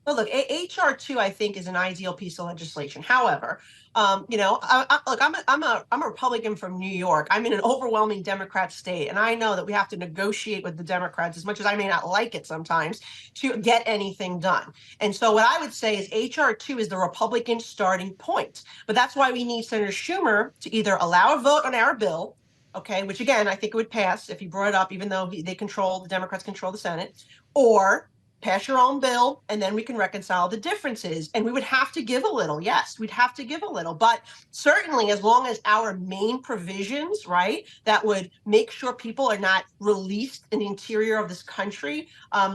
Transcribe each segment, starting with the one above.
But look, HR 2, I think, is an ideal piece of legislation. However, look, I'm a Republican from New York. I'm in an overwhelming Democrat state, and I know that we have to negotiate with the Democrats, as much as I may not like it sometimes, to get anything done. And so what I would say is HR 2 is the Republican starting point. But that's why we need Senator Schumer to either allow a vote on our bill, okay, which again, I think it would pass if he brought it up, even though the Democrats control the Senate, or pass your own bill, and then we can reconcile the differences. And we would have to give a little. Yes, we'd have to give a little. But certainly, as long as our main provisions, right, that would make sure people are not released in the interior of this country,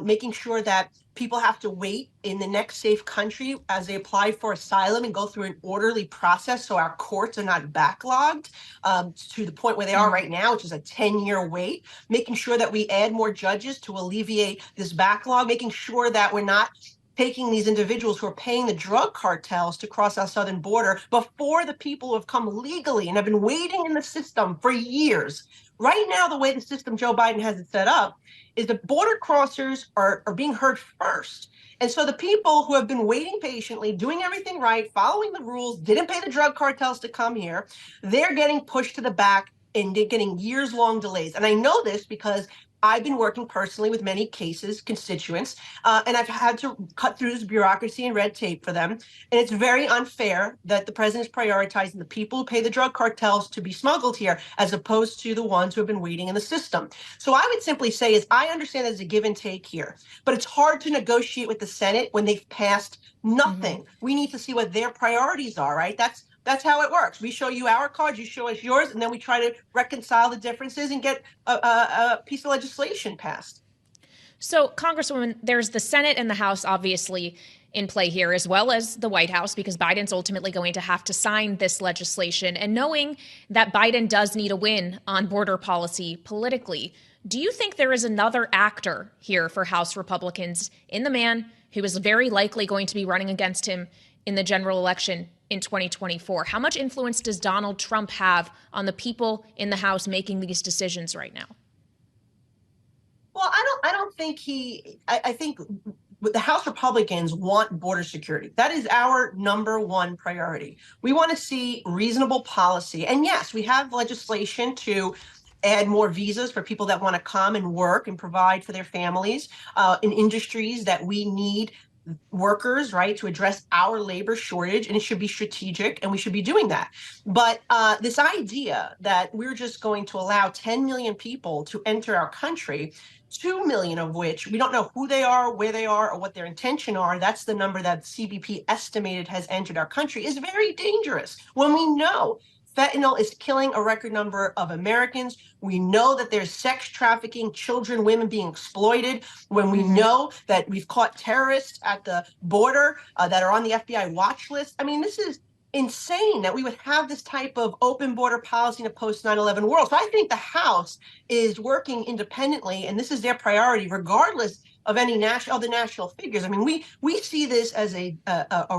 making sure that people have to wait in the next safe country as they apply for asylum and go through an orderly process so our courts are not backlogged to the point where they are right now, which is a 10-year wait, making sure that we add more judges to alleviate this backlog, making sure that we're not taking these individuals who are paying the drug cartels to cross our southern border before the people who have come legally and have been waiting in the system for years. Right now, the way the system Joe Biden has it set up is the border crossers are being heard first. And so the people who have been waiting patiently, doing everything right, following the rules, didn't pay the drug cartels to come here, they're getting pushed to the back and they're getting years-long delays. And I know this because I've been working personally with many cases, constituents, and I've had to cut through this bureaucracy and red tape for them. And it's very unfair that the president's prioritizing the people who pay the drug cartels to be smuggled here, as opposed to the ones who have been waiting in the system. So I would simply say is I understand there's a give and take here, but it's hard to negotiate with the Senate when they've passed nothing. Mm-hmm. We need to see what their priorities are, right? That's how it works. We show you our cards, you show us yours, and then we try to reconcile the differences and get a piece of legislation passed. So, Congresswoman, there's the Senate and the House obviously in play here, as well as the White House, because Biden's ultimately going to have to sign this legislation. And knowing that Biden does need a win on border policy politically, do you think there is another actor here for House Republicans in the man who is very likely going to be running against him in the general election in 2024? How much influence does Donald Trump have on the people in the House making these decisions right now? Well, I don't think I think the House Republicans want border security. That is our number one priority. We want to see reasonable policy. And yes, we have legislation to add more visas for people that want to come and work and provide for their families in industries that we need workers, right, to address our labor shortage, and it should be strategic, and we should be doing that. But this idea that we're just going to allow 10 million people to enter our country, 2 million of which we don't know who they are, where they are, or what their intention are, that's the number that CBP estimated has entered our country, is very dangerous when we know fentanyl is killing a record number of Americans. We know that there's sex trafficking, children, women being exploited. When we know that we've caught terrorists at the border that are on the FBI watch list. I mean, this is insane that we would have this type of open border policy in a post 9/11 world. So I think the House is working independently, and this is their priority, regardless of any national figures. I mean, we see this as a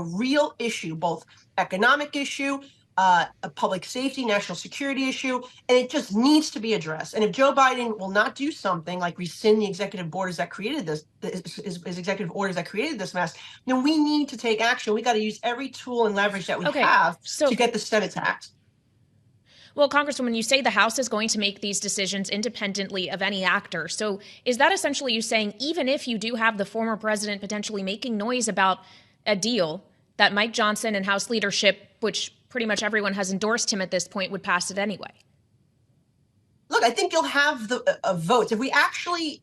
real issue, both economic issue, a public safety, national security issue, and it just needs to be addressed. And if Joe Biden will not do something like rescind the executive orders that created this, his executive orders that created this mess, then we need to take action. We got to use every tool and leverage that we have to get the Senate to act. Well, Congresswoman, you say the House is going to make these decisions independently of any actor. So is that essentially you saying even if you do have the former president potentially making noise about a deal, that Mike Johnson and House leadership, which pretty much everyone has endorsed him at this point, would pass it anyway? Look, I think you'll have the votes. If we actually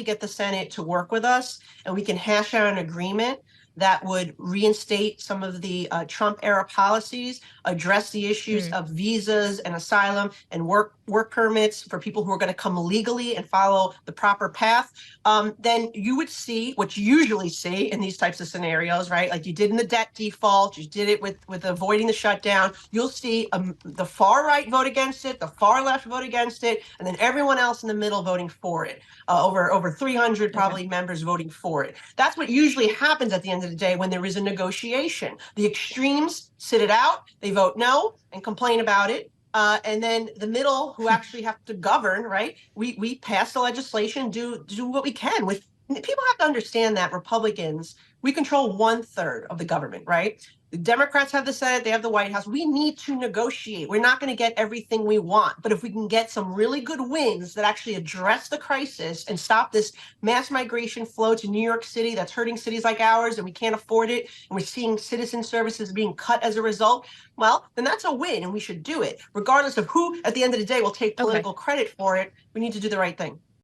get the Senate to work with us and we can hash out an agreement that would reinstate some of the Trump-era policies, address the issues of visas and asylum and work permits for people who are going to come legally and follow the proper path, then you would see what you usually see in these types of scenarios, right? Like you did in the debt default, you did it with avoiding the shutdown. You'll see the far right vote against it, the far left vote against it, and then everyone else in the middle voting for it. Over 300 probably members voting for it. That's what usually happens at the end of the day when there is a negotiation. The extremes sit it out, they vote no and complain about it. And then the middle, who actually have to govern, right? We pass the legislation, do what we can with people have to understand that Republicans, we control 1/3 of the government, right? The Democrats have the Senate, they have the White House. We need to negotiate. We're not going to get everything we want, but if we can get some really good wins that actually address the crisis and stop this mass migration flow to New York City that's hurting cities like ours, and we can't afford it, and we're seeing citizen services being cut as a result, well, then that's a win, and we should do it. Regardless of who, at the end of the day, will take political credit for it, we need to do the right thing.